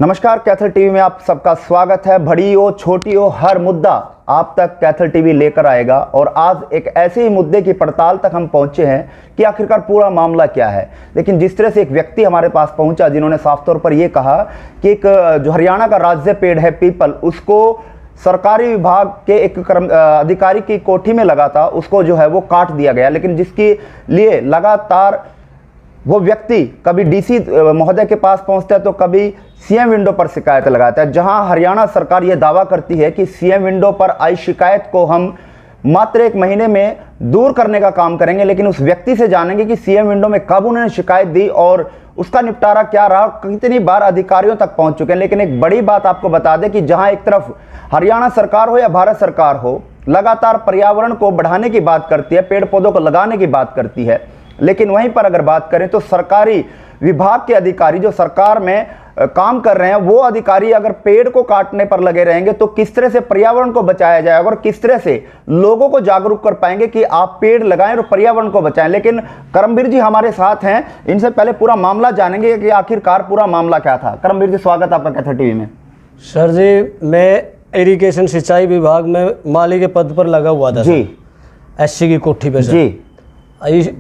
नमस्कार, कैथल टीवी में आप सबका स्वागत है। बड़ी हो छोटी हो हर मुद्दा आप तक कैथल टीवी लेकर आएगा और आज एक ऐसे ही मुद्दे की पड़ताल तक हम पहुंचे हैं कि आखिरकार पूरा मामला क्या है। लेकिन जिस तरह से एक व्यक्ति हमारे पास पहुंचा जिन्होंने साफ तौर पर यह कहा कि एक जो हरियाणा का राज्य पेड़ है पीपल, उसको सरकारी विभाग के एक अधिकारी की कोठी में लगा था, उसको जो है वो काट दिया गया। लेकिन जिसके लिए लगातार वो व्यक्ति कभी डीसी महोदय के पास पहुंचता है तो कभी सीएम विंडो पर शिकायत लगाता है। जहां हरियाणा सरकार यह दावा करती है कि सीएम विंडो पर आई शिकायत को हम मात्र 1 महीने में दूर करने का काम करेंगे, लेकिन उस व्यक्ति से जानेंगे कि सीएम विंडो में कब उन्होंने शिकायत दी और उसका निपटारा क्या रहा, कितनी बार अधिकारियों तक पहुंच चुके हैं। लेकिन एक बड़ी बात आपको बता दें कि जहां एक तरफ हरियाणा सरकार हो या भारत सरकार हो, लगातार पर्यावरण को बढ़ाने की बात करती है, पेड़ पौधों को लगाने की बात करती है, लेकिन वहीं पर अगर बात करें तो सरकारी विभाग के अधिकारी जो सरकार में काम कर रहे हैं, वो अधिकारी अगर पेड़ को काटने पर लगे रहेंगे तो किस तरह से पर्यावरण को बचाया जाएगा और किस तरह से लोगों को जागरूक कर पाएंगे कि आप पेड़ लगाएं और पर्यावरण को बचाएं। लेकिन करमवीर जी हमारे साथ हैं, इनसे पहले पूरा मामला जानेंगे कि आखिरकार पूरा मामला क्या था। करमवीर जी, स्वागत आपका कैथल टीवी में। सर जी, मैं इरिगेशन सिंचाई विभाग में माली के पद पर लगा हुआ था जी, एससी की कोठी पे जी।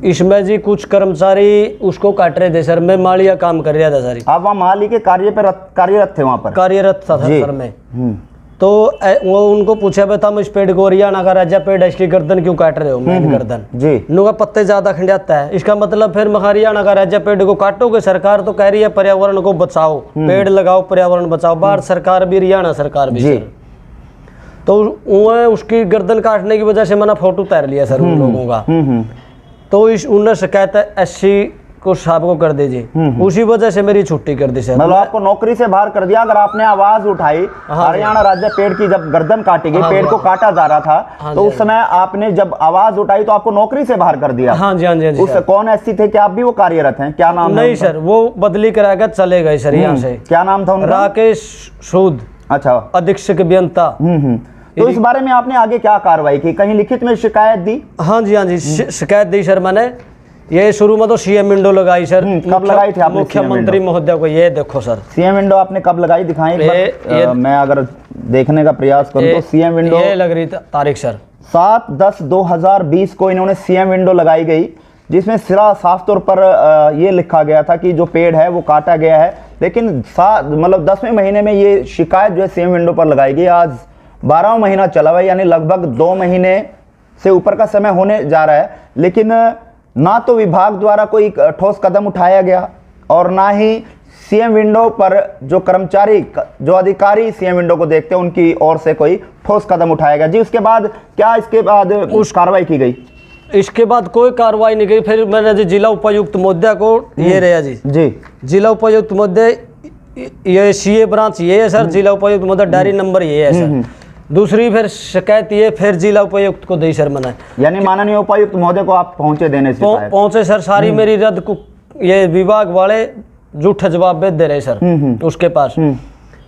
इसमें जी कुछ कर्मचारी उसको काट रहे थे सर, मैं माली का काम कर रहा था सर। आप वहाँ माली के कार्यरत थे? वहाँ पर कार्यरत था सर मैं। तो वो उनको पूछा बता इस पेड़ को हरियाणा का राज्य पेड़ है, इसकी गर्दन क्यों काट रहे हो? मेन गर्दन जी, नुका पत्ते ज्यादा खंडाता है, इसका मतलब फिर हरियाणा का राज्य पेड़ को काटोगे? सरकार तो कह रही है पर्यावरण को बचाओ, पेड़ लगाओ, पर्यावरण बचाओ। भारत सरकार भी हरियाणा सरकार भी सर। तो उसकी गर्दन काटने की वजह से मैंने फोटो उतार लिया सर उन लोगों का। तो उन्होंने शिकायत एससी को साहब को कर दीजिए, उसी वजह से मेरी छुट्टी कर दी सर। मतलब आपको नौकरी से बाहर कर दिया। अगर आपने आवाज उठाई, हरियाणा राज्य पेड़ की जब गर्दन काटी गई, पेड़ को काटा जा रहा था, तो उस समय आपने जब आवाज उठाई तो आपको नौकरी से बाहर कर दिया? हाँ जी, हाँ जी। उस कौन एससी थे? क्या आप भी वो कार्यरत हैं? क्या नाम? नहीं सर, वो बदली कराकर चले गए सर यहाँ से। क्या नाम था उनका? राकेश सूद। अच्छा, अधीक्षक अभियंता। तो इस बारे में आपने आगे क्या कार्रवाई की? कहीं लिखित में शिकायत दी? हाँ जी, हाँ जी, शिकायत दी सर मैंने। ये शुरू में तो सीएम विंडो लगाई सर। कब लगाई थी आपने? मुख्यमंत्री महोदय को। ये देखो सर, सीएम विंडो आपने कब लगाई? दिखाएं मैं अगर देखने का प्रयास करूं तो सीएम विंडो ये लग रही तारीख सर 7/10/2020 को इन्होंने सीएम विंडो लगाई गई, जिसमें सिरा साफ तौर पर ये लिखा गया था कि जो पेड़ है वो काटा गया है। लेकिन मतलब 10वें महीने में ये शिकायत जो है सीएम विंडो पर लगाई गई। आज 12वां महीना चला हुआ है, यानी लगभग 2 महीने से ऊपर का समय होने जा रहा है, लेकिन ना तो विभाग द्वारा कोई ठोस कदम उठाया गया और ना ही सीएम विंडो पर जो कर्मचारी, जो अधिकारी सीएम विंडो को देखते हैं, उनकी ओर से कोई ठोस कदम उठाया गया। जी, उसके बाद क्या इसके बाद उस कार्रवाई की गई? इसके बाद कोई कार्रवाई नहीं की। फिर मैंने जी जिला उपायुक्त महोदय को ये रहा जी जिला उपायुक्त महोदय, ये सीए ब्रांच ये है सर, जिला उपायुक्त महोदय डायरी नंबर ये है सर। दूसरी फिर शिकायत ये फिर जिला उपायुक्त को दी सर मैंने। यानी माननीय उपायुक्त महोदय को आप पहुंचे देने से पहुंचे सर। सारी मेरी रद्द को ये विभाग वाले झूठा जवाब दे रहे सर उसके पास।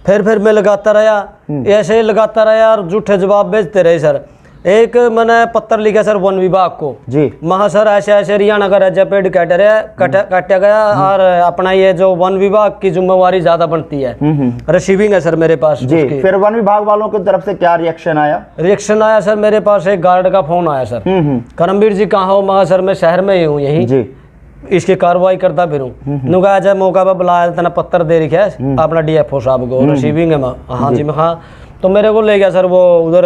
फिर मैं लगाता रहा, ऐसे ही लगाता रहा और झूठे जवाब भेजते रहे सर। एक मैंने पत्र लिखा सर वन विभाग को जी, महा सर ऐसे ऐसे हरियाणा का राज्य पेड़ काटा गया और अपना ये जो वन विभाग की जिम्मेवारी ज्यादा बनती है। रिसीविंग है सर मेरे पास जी। फिर वन विभाग वालों की तरफ से क्या रिएक्शन आया? रिएक्शन आया सर, मेरे पास एक गार्ड का फोन आया सर। करमवीर जी कहाँ हो? महा सर मैं शहर में ही हूँ यही जी, इसकी कार्रवाई करता फिरूं। नुका जाए मौका पर बुलाया, तना पत्र दे रखा है अपना डीएफओ साहब को, रिसीविंग है। हाँ जी, मैं हाँ। तो मेरे को ले गया सर वो उधर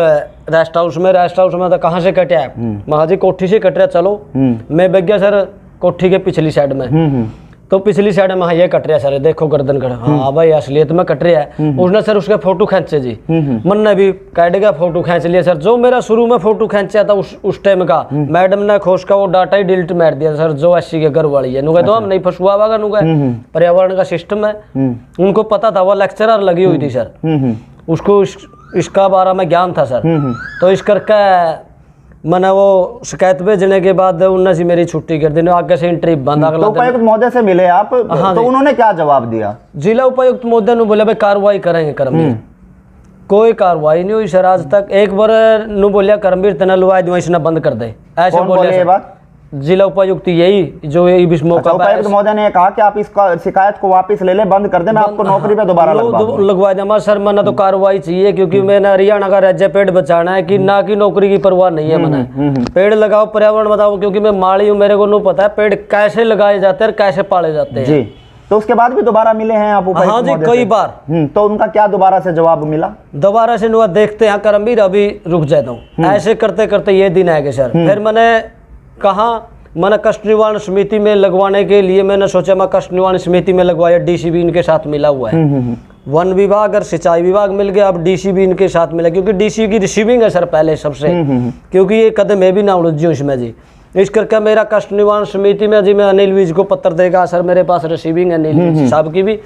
रेस्ट हाउस में तो कहाँ से कटा है? महा जी कोठी से कट रहा, चलो। मैं बैठ गया सर कोठी के पिछली साइड में। तो पिछली साइड में ये कट रहा सर, देखो गर्दन कट। हाँ भाई असलियत में कट रहा है। उसने सर उसके फोटो खींचे जी, मन ने भी काट गया, फोटो खींच लिया सर। जो मेरा शुरू में फोटो खींचा था उस टाइम का, मैडम ने खोज का वो डाटा ही डिलीट मार दिया सर, जो एससी के घर वाली है। नुका तो हम नहीं फंसुआ वागा, नुका पर्यावरण का सिस्टम है, उनको पता था। वो लेक्चरर लगी हुई थी सर, उसको इसका बारे में ज्ञान था सर। तो इस करके मैंने वो शिकायत भेजने के बाद उन्होंने से मेरी छुट्टी कर दी, आगे से एंट्री बंद। तो उपायुक्त महोदय से मिले आप? हाँ, तो उन्होंने क्या जवाब दिया? जिला उपायुक्त महोदय ने बोला भाई कार्रवाई करेंगे। करमवीर कोई कार्रवाई नहीं हुई सर आज तक। एक बार नु बोलिया करमवीर तना लुआ दूं, इसने बंद कर दे, ऐसे बोले। जिला उपायुक्त यही जो इस मौका उपायुक्त महोदय ने कहा कि आप इस शिकायत को वापस ले लें, बंद कर दें, मैं आपको नौकरी पे दोबारा लगवा दूंगा। सर मैंने तो कार्रवाई चाहिए, क्योंकि मैंने हरियाणा का राज्य पेड़ बचाना है कि ना कि नौकरी की परवाह नहीं है। मैंने पेड़ लगाओ, पर्यावरण बताओ, क्योंकि मैं माली हूँ, मेरे को नहीं पता है पेड़ कैसे लगाए जाते हैं, कैसे पाले जाते हैं जी। तो उसके बाद भी दोबारा मिले हैं आप उपायुक्त? हाँ जी, कई बार। तो उनका क्या दोबारा से जवाब मिला? दोबारा से देखते हैं करमवीर, अभी रुक जाता हूँ। ऐसे करते करते ये दिन आएंगे सर। फिर मैंने कहा, मैंने कष्ट निवारण समिति में लगवाने के लिए मैंने सोचा, मैं कष्ट निवारण समिति में लगवाया, डीसीबी इनके साथ मिला हुआ है। वन विभाग और सिंचाई विभाग मिल गया, अब डीसीबी इनके साथ मिला, क्योंकि डीसी की रिसीविंग है सर पहले सबसे, क्योंकि ये कदम मैं भी ना उलझूँ इसमें जी। इस करके मेरा कष्ट निवारण समिति में जी मैं अनिल विज को पत्र देगा, सर मेरे पास रिसीविंग है अनिल विज साहब की भी।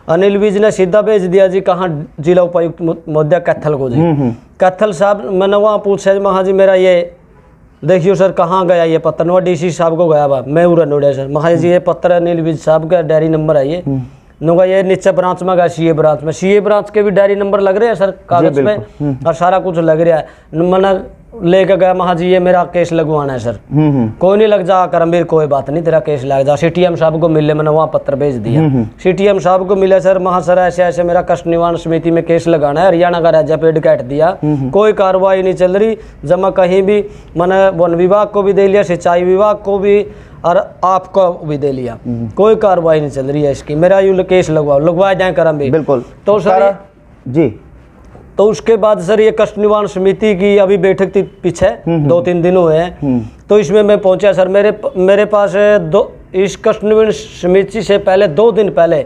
अनिल विज ने सीधा भेज दिया जी, कहाँ? जिला उपायुक्त महोदय कैथल को जी। कैथल साहब, मैंने वहाँ पूछा जी, महा जी मेरा ये देखियो सर कहाँ गया ये पत्र? वो डीसी साहब को गया बा, मैं उड़ा नोड़ा सर। महा जी ये पत्र अनिल विज साहब का डायरी नंबर है ये। नुगा ये नीचे ब्रांच में गया, सीए ब्रांच में, सीए ब्रांच के भी डायरी नंबर लग रहे हैं सर कागज पे, और सारा कुछ लग रहा है। मैंने लेके गया, महा जी ये मेरा केस लगवाना है सर। कोई नहीं लग जा करमवीर, कोई बात नहीं, तेरा केस लग जा। सीटीएम साहब को मिले, मैंने वहाँ पत्र भेज दिया। सीटीएम साहब को मिले, सर महा सर ऐसे ऐसे मेरा कष्ट निवारण समिति में केस लगाना है, हरियाणा का राज्य पेड़ काट दिया, कोई कार्रवाई नहीं चल रही। जमा कहीं भी मैंने वन विभाग को भी दे लिया, सिंचाई विभाग को भी, और आपको भी दे लिया, कोई कार्रवाई नहीं चल रही है इसकी। मेरा यू केस लगवाया जाए करमवीर। बिल्कुल। तो सर जी, तो उसके बाद सर ये कष्ट निवारण समिति की अभी बैठक थी पीछे, 2-3 दिन हुए हैं, तो इसमें मैं पहुंचा सर। मेरे पास इस कष्ट निवारण समिति से पहले 2 दिन पहले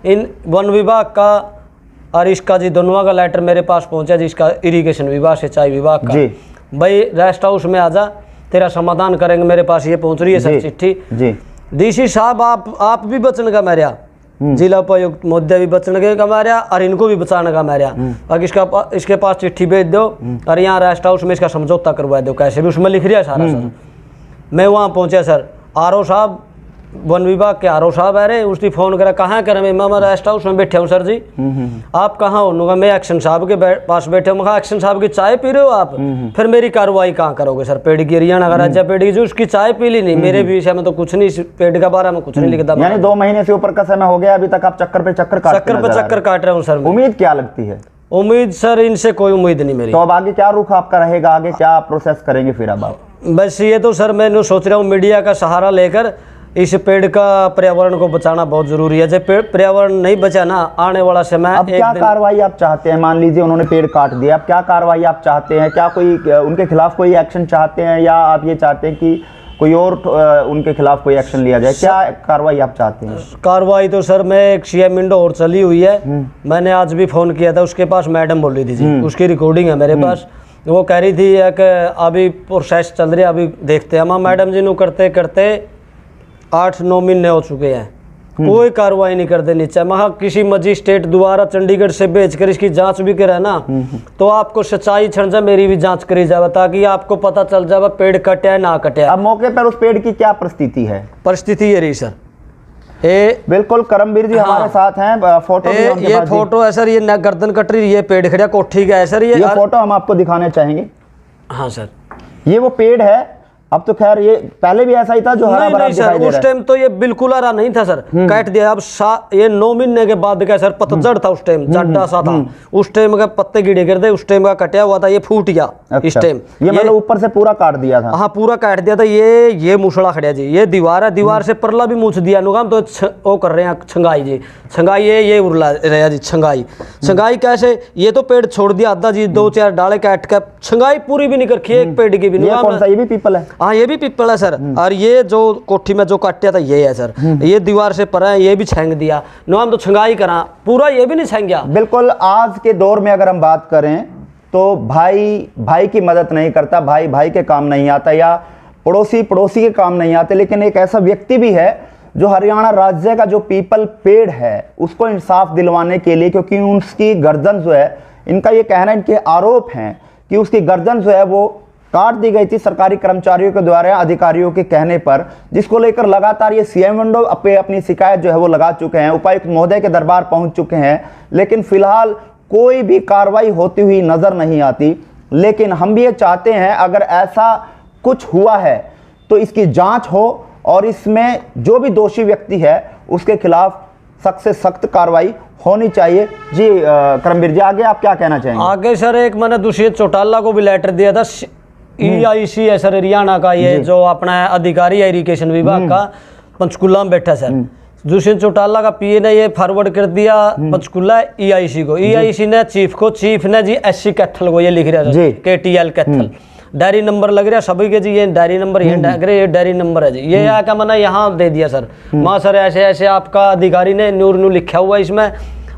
इन वन विभाग का और इसका जी दोनों का लेटर मेरे पास पहुंचा, जिसका इरिगेशन विभाग, सिंचाई विभाग का, भाई रेस्ट हाउस में आजा, तेरा समाधान करेंगे। मेरे पास ये पहुंच रही है सर चिट्ठी। डीसी साहब आप भी बचने का मेरा, जिला उपायुक्त महोदय भी बचने का मेरा, और इनको भी बचाने का मेरा। अब इसके पास चिट्ठी भेज दो और यहाँ रेस्ट हाउस में इसका समझौता करवा दो, कैसे भी, उसमें लिख रिया सारा सर। मैं वहाँ पहुँचा सर, आरओ साहब, वन विभाग के आरओ साहब आ रहे, उसने फोन करा, कहाँ कर? मैं रेस्ट हाउस में बैठे हूँ सर जी। आप कहाँ हो? मैं एक्शन साहब के पास बैठे हूँ। एक्शन साहब की चाय पी रहे हो आप? फिर मेरी कार्रवाई कहाँ करोगे सर? पेड़ की, हरियाणा का राज्य पेड़ की, जो उसकी चाय पी ली नहीं, मेरे विषय में तो कुछ नहीं, पेड़ के बारे में कुछ नहीं लिखता। यानी 2 महीने से ऊपर का समय हो गया, अभी तक आप चक्कर पे चक्कर काट रहे हूँ सर। उम्मीद क्या लगती है? उम्मीद सर इनसे कोई उम्मीद नहीं मेरी। तो अब आगे क्या रुख आपका रहेगा? आगे क्या प्रोसेस करेंगे फिर अब आप? बस ये तो सर मैं सोच रहा हूँ मीडिया का सहारा लेकर इस पेड़ का, पर्यावरण को बचाना बहुत जरूरी है। जब पर्यावरण नहीं बचा ना, आने वाला समय अब क्या कार्रवाई आप चाहते हैं? मान लीजिए उन्होंने पेड़ काट दिया, अब क्या कार्रवाई आप चाहते हैं? क्या कोई उनके खिलाफ कोई एक्शन चाहते हैं, या आप ये चाहते हैं कि कोई और उनके खिलाफ कोई एक्शन लिया जाए? क्या कार्रवाई आप चाहते हैं? कार्रवाई तो सर मैं एक सीएम विंडो और चली हुई है, मैंने आज भी फोन किया था, उसके पास मैडम बोल रही थी, उसकी रिकॉर्डिंग है मेरे पास। वो कह रही थी कि अभी प्रोसेस चल रही है, अभी देखते हैं। हम मैडम जी ने करते करते 8-9 महीने हो चुके हैं, कोई कार्रवाई नहीं करते नीचे। महा किसी मजिस्ट्रेट द्वारा चंडीगढ़ से भेजकर इसकी जांच भी करे ना, तो आपको सच्चाई छण जा, मेरी भी जांच करी जाए, ताकि आपको पता चल जाए पेड़ कटे ना कटे। अब मौके पर उस पेड़ की क्या परिस्थिति है? परिस्थिति ये रही सर, बिल्कुल करमवीर जी हमारे साथ हैं, फोटो ये फोटो है सर, ये गर्दन कट रही, ये पेड़ खड़ा कोठी का है सर। ये फोटो हम आपको दिखाने चाहेंगे। हाँ सर, ये वो पेड़ है। अब तो खैर ये पहले भी ऐसा ही था जो हरा भरा दिखाई दे रहा है। उस टाइम तो ये बिल्कुल हरा नहीं था सर, काट दिया। अब ये 9 महीने के बाद का सर पतझड़ था, उस टाइम जड्डा सा था, उस टाइम का पत्ते गिरे गिर दे, उस टाइम का कटा हुआ था, ये फूट गया। अच्छा। इस टाइम ये मतलब ऊपर से पूरा काट दिया था? हाँ पूरा काट दिया था। ये मुसड़ा खड़ा जी, ये दीवार है, दीवार से परला भी मूछ दिया नुकाम, तो वो कर रहे हैं छंगाई जी, छंगाई ये उड़ला रहा जी, छंगाई कैसे? ये तो पेड़ छोड़ दिया आधा जी, 2-4 डाले काट कर, छंगाई पूरी भी नहीं करखी एक पेड़ की भी। ये भी पीपल है? हाँ ये भी पीपल है सर। और ये जो कोठी में जो काटा था ये है सर, ये दीवार से पर है, ये भी छेंग दिया नुकाम, तो छंगाई करा पूरा, ये भी नहीं छेंग गया। बिल्कुल। आज के दौर में अगर हम बात करें तो भाई की मदद नहीं करता, भाई के काम नहीं आता, या पड़ोसी के काम नहीं आते, लेकिन एक ऐसा व्यक्ति भी है जो हरियाणा राज्य का जो पीपल पेड़ है उसको इंसाफ दिलवाने के लिए, क्योंकि उसकी गर्दन जो है, इनका ये कहना है, इनके आरोप हैं कि उसकी गर्दन जो है वो काट दी गई थी सरकारी कर्मचारियों के द्वारा, अधिकारियों के कहने पर, जिसको लेकर लगातार ये सीएम विंडो पे अपनी शिकायत जो है वो लगा चुके हैं, उपायुक्त महोदय के दरबार पहुंच चुके हैं, लेकिन फिलहाल कोई भी कार्रवाई होती हुई नजर नहीं आती। लेकिन हम भी ये चाहते हैं, अगर ऐसा कुछ हुआ है तो इसकी जांच हो और इसमें जो भी दोषी व्यक्ति है उसके खिलाफ सख्त से सख्त कार्रवाई होनी चाहिए। जी करमबीर जी, आगे आप क्या कहना चाहेंगे? आगे सर एक मैंने दुष्यंत चौटाला को भी लेटर दिया था, EIC है सर हरियाणा का, ये जो अपना अधिकारी है इरिगेशन विभाग का, पंचकुला में बैठा सर। दुष्यंत चौटाला का PA ने ये फॉरवर्ड कर दिया पंचकुला EIC को, EIC ने चीफ ने जी SC कैथल को ये लिख रहा है KTL कैथल, डायरी नंबर लग रहा सभी के जी, ये डायरी नंबर ये डायरी नंबर है जी, ये क्या मैंने यहाँ दे दिया सर। माँ सर ऐसे ऐसे आपका अधिकारी ने नूर लिखा हुआ इसमें,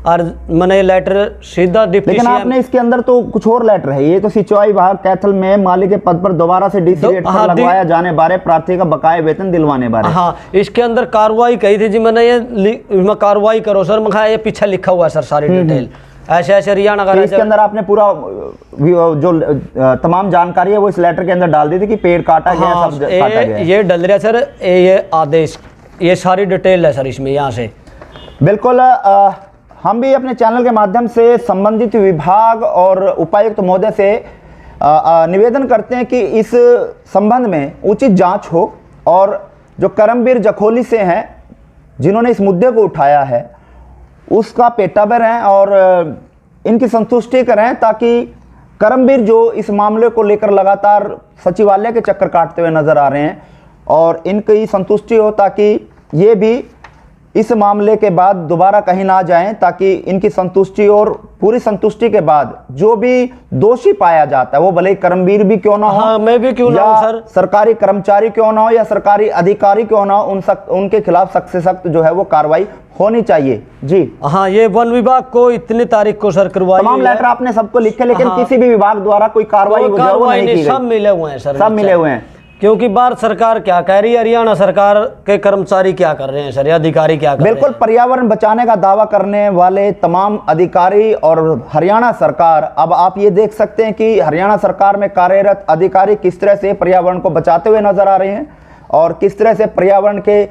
और मैंने ये लेटर सीधा डिप्टी लेकिन आपने इसके अंदर तो कुछ और लेटर है, ये तो सिंचाई विभाग कैथल में माली के पद पर दोबारा से DC रेट पर लगवाया जाने बारे प्रार्थी का बकाया वेतन दिलवाने बारे। हाँ, इसके अंदर कार्रवाई कही थी जी मैंने, ये कार्रवाई करो सर, मैं ये पीछे लिखा हुआ है सर सारी डिटेल, ऐसे ऐसे हरियाणा का। इसके अंदर आपने पूरा जो तमाम जानकारी है वो इस लेटर के अंदर डाल दी थी कि पेड़ काटा गया, सब काटा गया, ये डल रहा सर, ये आदेश, ये सारी डिटेल है सर इसमें यहाँ से। बिल्कुल, हम भी अपने चैनल के माध्यम से संबंधित विभाग और उपायुक्त महोदय से निवेदन करते हैं कि इस संबंध में उचित जांच हो और जो करमबीर जखोली से हैं जिन्होंने इस मुद्दे को उठाया है उसका पेटा भरें और इनकी संतुष्टि करें, ताकि करमबीर जो इस मामले को लेकर लगातार सचिवालय के चक्कर काटते हुए नजर आ रहे हैं और इनकी संतुष्टि हो, ताकि ये भी इस मामले के बाद दोबारा कहीं ना जाएं, ताकि इनकी संतुष्टि और पूरी संतुष्टि के बाद जो भी दोषी पाया जाता है वो भले ही करमबीर भी क्यों ना हो, हाँ, मैं भी क्यों ना हो सर, सरकारी कर्मचारी क्यों ना हो या सरकारी अधिकारी क्यों ना हो, उनके खिलाफ सख्त से सख्त जो है वो कार्रवाई होनी चाहिए। जी हाँ, ये वन विभाग को इतनी तारीख को सर करवाई, तमाम लेटर आपने सबको लिखे, लेकिन किसी भी विभाग द्वारा कोई कार्रवाई नहीं, सब मिले हुए हैं सर, सब मिले हुए हैं। क्योंकि भारत सरकार क्या कह रही है, हरियाणा सरकार के कर्मचारी क्या कर रहे हैं सर, या अधिकारी क्या कर रहे हैं? बिल्कुल, पर्यावरण बचाने का दावा करने वाले तमाम अधिकारी और हरियाणा सरकार, अब आप ये देख सकते हैं कि हरियाणा सरकार में कार्यरत अधिकारी किस तरह से पर्यावरण को बचाते हुए नजर आ रहे हैं और किस तरह से पर्यावरण के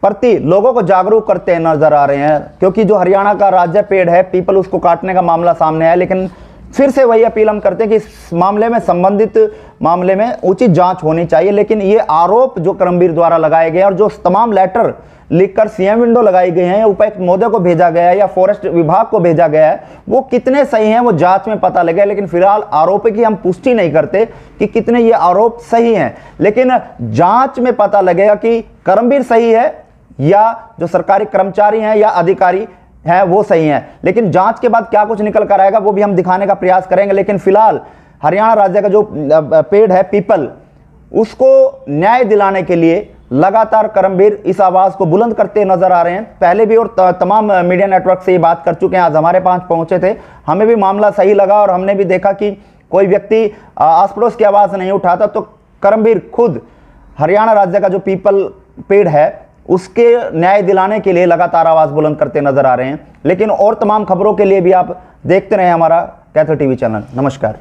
प्रति लोगों को जागरूक करते नजर आ रहे हैं। क्योंकि जो हरियाणा का राज्य पेड़ है पीपल, उसको काटने का मामला सामने है, लेकिन फिर से वही अपील हम करते हैं कि इस मामले में, संबंधित मामले में उचित जांच होनी चाहिए। लेकिन ये आरोप जो करमबीर द्वारा लगाए गए और जो तमाम लेटर लिखकर CM विंडो लगाई गई हैं या उपायुक्त महोदय को भेजा गया है या फॉरेस्ट विभाग को भेजा गया है, वो कितने सही हैं वो जांच में पता लगेगा। लेकिन फिलहाल आरोप की हम पुष्टि नहीं करते कि कितने ये आरोप सही हैं, लेकिन जांच में पता लगेगा कि करमबीर सही है या जो सरकारी कर्मचारी हैं या अधिकारी हैं वो सही हैं। लेकिन जांच के बाद क्या कुछ निकल कर आएगा वो भी हम दिखाने का प्रयास करेंगे। लेकिन फिलहाल हरियाणा राज्य का जो पेड़ है पीपल, उसको न्याय दिलाने के लिए लगातार करमबीर इस आवाज को बुलंद करते नजर आ रहे हैं। पहले भी और तमाम मीडिया नेटवर्क से ये बात कर चुके हैं, आज हमारे पास पहुंचे थे, हमें भी मामला सही लगा और हमने भी देखा कि कोई व्यक्ति आस पड़ोस की आवाज नहीं उठाता, तो करमबीर खुद हरियाणा राज्य का जो पीपल पेड़ है उसके न्याय दिलाने के लिए लगातार आवाज बुलंद करते नजर आ रहे हैं। लेकिन और तमाम खबरों के लिए भी आप देखते रहें हमारा कैथल टीवी चैनल। नमस्कार।